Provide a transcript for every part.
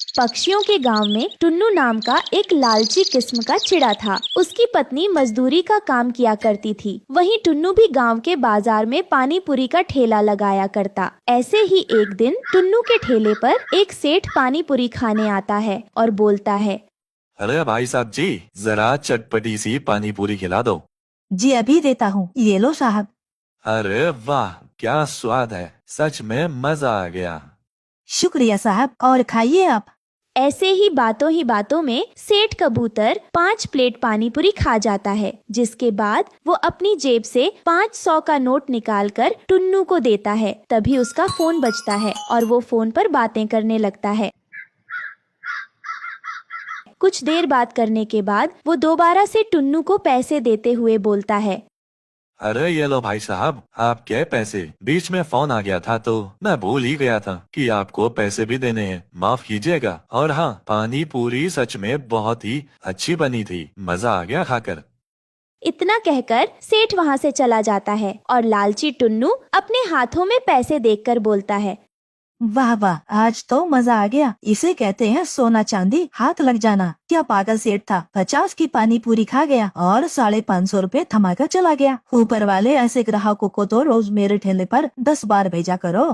पक्षियों के गांव में टुन्नू नाम का एक लालची किस्म का चिड़ा था। उसकी पत्नी मजदूरी का काम किया करती थी। वहीं टुन्नू भी गांव के बाजार में पानी पूरी का ठेला लगाया करता। ऐसे ही एक दिन टुन्नू के ठेले पर एक सेठ पानी पूरी खाने आता है और बोलता है, अरे भाई साहब जी, जरा चटपटी सी पानी पूरी खिला दो। जी अभी देता हूँ, ये लो साहब। अरे वाह, क्या स्वाद है, सच में मजा आ गया। शुक्रिया साहब, और खाइए आप। ऐसे ही बातों में सेठ कबूतर 5 प्लेट पानी पूरी खा जाता है, जिसके बाद वो अपनी जेब से 500 का नोट निकालकर टुन्नू को देता है। तभी उसका फोन बजता है और वो फोन पर बातें करने लगता है। कुछ देर बात करने के बाद वो दोबारा से टुन्नू को पैसे देते हुए बोलता है, अरे ये लो भाई साहब, आपके पैसे। बीच में फोन आ गया था तो मैं भूल ही गया था कि आपको पैसे भी देने हैं, माफ कीजिएगा। और हाँ, पानी पूरी सच में बहुत ही अच्छी बनी थी, मजा आ गया खाकर। इतना कहकर सेठ वहाँ से चला जाता है और लालची टुन्नू अपने हाथों में पैसे देखकर बोलता है, वाह वाह, आज तो मजा आ गया। इसे कहते हैं सोना चांदी हाथ लग जाना। क्या पागल सेठ था, 50 की पानी पूरी खा गया और 550 रुपए थमाकर चला गया। ऊपर वाले ऐसे ग्राहकों को तो रोज मेरे ठेले पर 10 बार भेजा करो।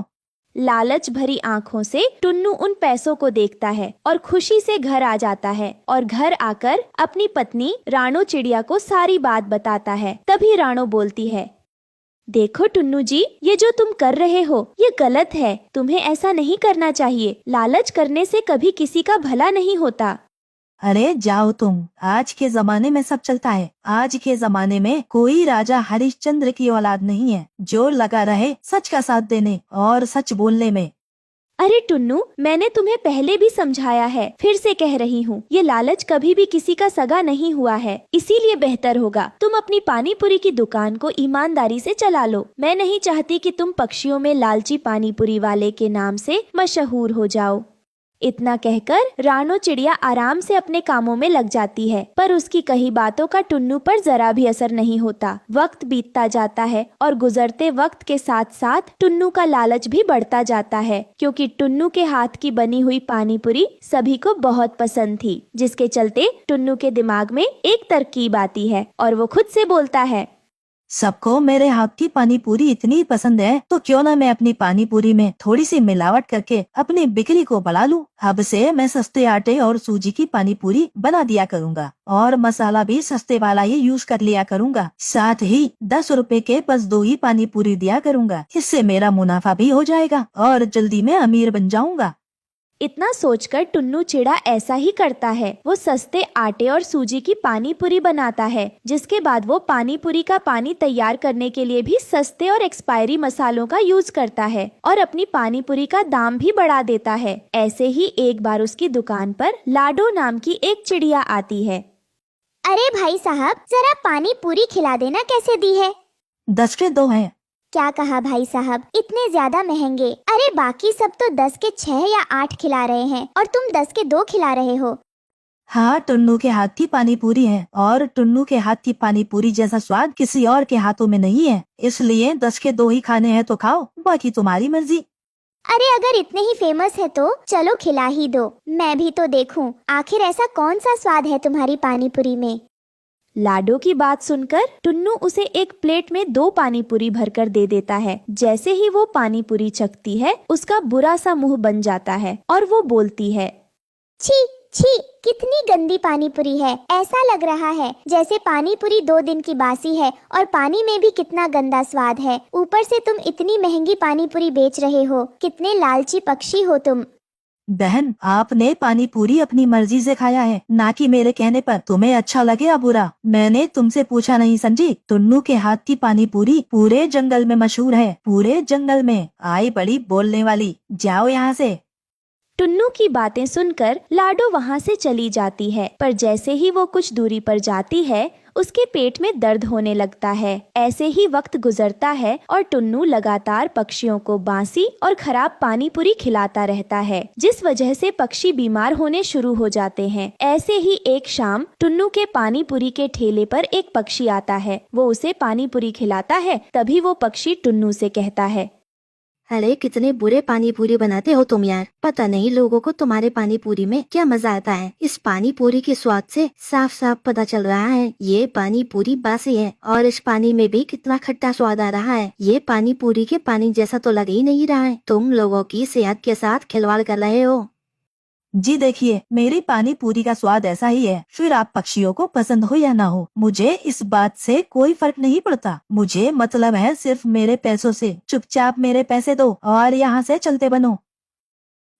लालच भरी आंखों से टुन्नू उन पैसों को देखता है और खुशी से घर आ जाता है और घर आकर अपनी पत्नी राणो चिड़िया को सारी बात बताता है। तभी राणो बोलती है, देखो टुन्नू जी, ये जो तुम कर रहे हो ये गलत है। तुम्हें ऐसा नहीं करना चाहिए। लालच करने से कभी किसी का भला नहीं होता। अरे जाओ तुम, आज के जमाने में सब चलता है। आज के जमाने में कोई राजा हरिश्चंद्र की औलाद नहीं है जो लगा रहे सच का साथ देने और सच बोलने में। अरे टुन्नू, मैंने तुम्हें पहले भी समझाया है, फिर से कह रही हूँ, ये लालच कभी भी किसी का सगा नहीं हुआ है। इसीलिए बेहतर होगा तुम अपनी पानी पूरी की दुकान को ईमानदारी से चला लो। मैं नहीं चाहती कि तुम पक्षियों में लालची पानी पूरी वाले के नाम से मशहूर हो जाओ। इतना कहकर राणो चिड़िया आराम से अपने कामों में लग जाती है, पर उसकी कही बातों का टुन्नू पर जरा भी असर नहीं होता। वक्त बीतता जाता है और गुजरते वक्त के साथ साथ टुन्नू का लालच भी बढ़ता जाता है, क्योंकि टुन्नू के हाथ की बनी हुई पानी पूरी सभी को बहुत पसंद थी। जिसके चलते टुन्नू के दिमाग में एक तरकीब आती है और वो खुद से बोलता है, सबको मेरे हाथ की पानी पूरी इतनी पसंद है तो क्यों ना मैं अपनी पानी पूरी में थोड़ी सी मिलावट करके अपनी बिक्री को बढ़ा लूं। अब से मैं सस्ते आटे और सूजी की पानी पूरी बना दिया करूंगा और मसाला भी सस्ते वाला ही यूज कर लिया करूंगा। साथ ही 10 रुपए के बस 2 ही पानी पूरी दिया करूंगा। इससे मेरा मुनाफा भी हो जाएगा और जल्दी मैं अमीर बन जाऊंगा। इतना सोचकर टुन्नू चिड़ा ऐसा ही करता है। वो सस्ते आटे और सूजी की पानी पूरी बनाता है, जिसके बाद वो पानी पूरी का पानी तैयार करने के लिए भी सस्ते और एक्सपायरी मसालों का यूज करता है और अपनी पानी पूरी का दाम भी बढ़ा देता है। ऐसे ही एक बार उसकी दुकान पर लाडो नाम की एक चिड़िया आती है। अरे भाई साहब, जरा पानी पूरी खिला देना, कैसे दी है? 10 के 2 हैं। क्या कहा भाई साहब, इतने ज्यादा महंगे? अरे बाकी सब तो 10 के 6 या 8 खिला रहे हैं और तुम 10 के 2 खिला रहे हो। हाँ, टुन्नू के हाथ की पानी पूरी है और टुन्नू के हाथ की पानी पूरी जैसा स्वाद किसी और के हाथों में नहीं है, इसलिए 10 के 2 ही खाने हैं तो खाओ, बाकी तुम्हारी मर्जी। अरे अगर इतने ही फेमस है तो चलो खिला ही दो, मैं भी तो देखूं आखिर ऐसा कौन सा स्वाद है तुम्हारी पानी पूरी में। लाडो की बात सुनकर टुन्नू उसे एक प्लेट में 2 पानी पूरी भरकर दे देता है। जैसे ही वो पानी पूरी चखती है, उसका बुरा सा मुंह बन जाता है और वो बोलती है, छी छी, कितनी गंदी पानी पूरी है। ऐसा लग रहा है जैसे पानी पूरी 2 दिन की बासी है और पानी में भी कितना गंदा स्वाद है। ऊपर से तुम इतनी महंगी पानी पूरी बेच रहे हो, कितने लालची पक्षी हो तुम। बहन, आपने पानी पूरी अपनी मर्जी से खाया है, ना कि मेरे कहने पर। तुम्हें अच्छा लगे या बुरा, मैंने तुमसे पूछा नहीं समझी। टुन्नू के हाथ की पानी पूरी पूरे जंगल में मशहूर है, पूरे जंगल में। आई बड़ी बोलने वाली, जाओ यहाँ से। टुन्नू की बातें सुनकर लाडो वहाँ से चली जाती है, पर जैसे ही वो कुछ दूरी पर जाती है, उसके पेट में दर्द होने लगता है। ऐसे ही वक्त गुजरता है और टुन्नू लगातार पक्षियों को बासी और खराब पानी पूरी खिलाता रहता है, जिस वजह से पक्षी बीमार होने शुरू हो जाते हैं। ऐसे ही एक शाम टुन्नू के पानी पूरी के ठेले पर एक पक्षी आता है। वो उसे पानी पूरी खिलाता है। तभी वो पक्षी टुन्नू से कहता है, अरे कितने बुरे पानी पूरी बनाते हो तुम यार। पता नहीं लोगों को तुम्हारे पानी पूरी में क्या मजा आता है। इस पानी पूरी के स्वाद से साफ साफ पता चल रहा है ये पानी पूरी बासी है, और इस पानी में भी कितना खट्टा स्वाद आ रहा है। ये पानी पूरी के पानी जैसा तो लग ही नहीं रहा है। तुम लोगों की सेहत के साथ खिलवाड़ कर रहे हो। जी देखिए, मेरी पानी पूरी का स्वाद ऐसा ही है, फिर आप पक्षियों को पसंद हो या ना हो, मुझे इस बात से कोई फर्क नहीं पड़ता। मुझे मतलब है सिर्फ मेरे पैसों से। चुपचाप मेरे पैसे दो और यहाँ से चलते बनो।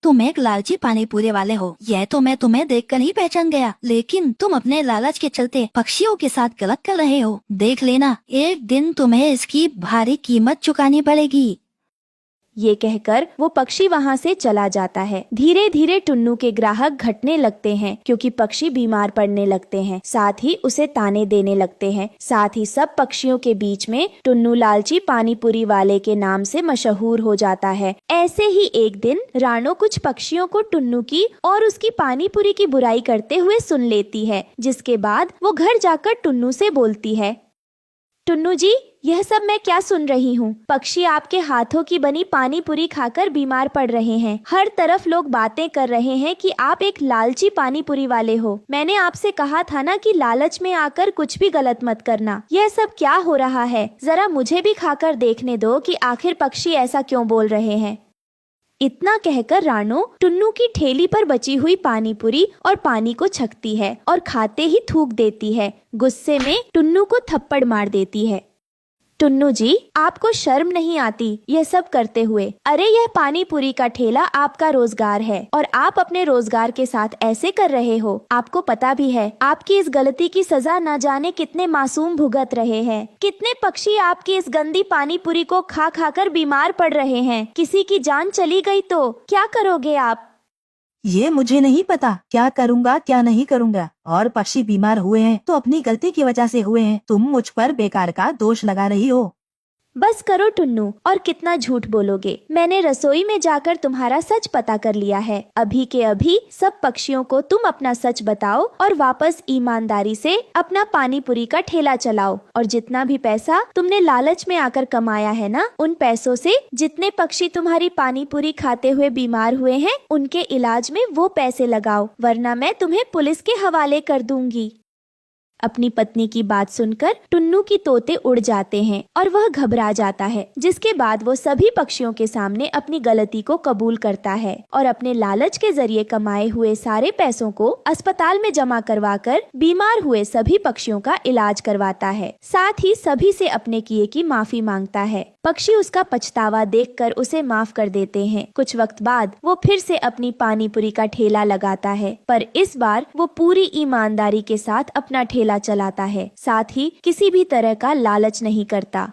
तुम एक लालची पानी पूरी वाले हो, यह तो मैं तुम्हें देखकर ही पहचान गया। लेकिन तुम अपने लालच के चलते पक्षियों के साथ गलत कर रहे हो। देख लेना, एक दिन तुम्हें इसकी भारी कीमत चुकानी पड़ेगी। ये कहकर वो पक्षी वहाँ से चला जाता है। धीरे धीरे टुन्नू के ग्राहक घटने लगते हैं क्योंकि पक्षी बीमार पड़ने लगते हैं, साथ ही उसे ताने देने लगते हैं। साथ ही सब पक्षियों के बीच में टुन्नू लालची पानी पूरी वाले के नाम से मशहूर हो जाता है। ऐसे ही एक दिन रानो कुछ पक्षियों को टुन्नू की और उसकी पानी पूरी की बुराई करते हुए सुन लेती है, जिसके बाद वो घर जाकर टुन्नू से बोलती है, टुन्नू जी, यह सब मैं क्या सुन रही हूँ। पक्षी आपके हाथों की बनी पानी पूरी खाकर बीमार पड़ रहे हैं। हर तरफ लोग बातें कर रहे हैं कि आप एक लालची पानी पूरी वाले हो। मैंने आपसे कहा था ना कि लालच में आकर कुछ भी गलत मत करना। यह सब क्या हो रहा है, जरा मुझे भी खाकर देखने दो कि आखिर पक्षी ऐसा क्यों बोल रहे हैं। इतना कहकर रानो टुन्नू की ठेली पर बची हुई पानी पूरी और पानी को छकती है और खाते ही थूक देती है। गुस्से में टुन्नू को थप्पड़ मार देती है। टुन्नू जी, आपको शर्म नहीं आती यह सब करते हुए? अरे यह पानी पूरी का ठेला आपका रोजगार है और आप अपने रोजगार के साथ ऐसे कर रहे हो। आपको पता भी है आपकी इस गलती की सजा न जाने कितने मासूम भुगत रहे हैं। कितने पक्षी आपकी इस गंदी पानी पूरी को खा खा कर बीमार पड़ रहे हैं। किसी की जान चली गई तो क्या करोगे आप? ये मुझे नहीं पता क्या करूँगा क्या नहीं करूँगा, और पक्षी बीमार हुए हैं तो अपनी गलती की वजह से हुए हैं। तुम मुझ पर बेकार का दोष लगा रही हो। बस करो टुन्नू, और कितना झूठ बोलोगे। मैंने रसोई में जाकर तुम्हारा सच पता कर लिया है। अभी के अभी सब पक्षियों को तुम अपना सच बताओ और वापस ईमानदारी से अपना पानी पूरी का ठेला चलाओ। और जितना भी पैसा तुमने लालच में आकर कमाया है ना, उन पैसों से जितने पक्षी तुम्हारी पानी पूरी खाते हुए बीमार हुए हैं उनके इलाज में वो पैसे लगाओ, वरना मैं तुम्हें पुलिस के हवाले कर दूंगी। अपनी पत्नी की बात सुनकर टुन्नू की तोते उड़ जाते हैं और वह घबरा जाता है, जिसके बाद वो सभी पक्षियों के सामने अपनी गलती को कबूल करता है और अपने लालच के जरिए कमाए हुए सारे पैसों को अस्पताल में जमा करवाकर बीमार हुए सभी पक्षियों का इलाज करवाता है। साथ ही सभी से अपने किए की माफी मांगता है। पक्षी उसका पछतावा देखकर उसे माफ कर देते हैं। कुछ वक्त बाद वो फिर से अपनी पानी पूरी का ठेला लगाता है, पर इस बार वो पूरी ईमानदारी के साथ अपना ठेला चलाता है। साथ ही किसी भी तरह का लालच नहीं करता।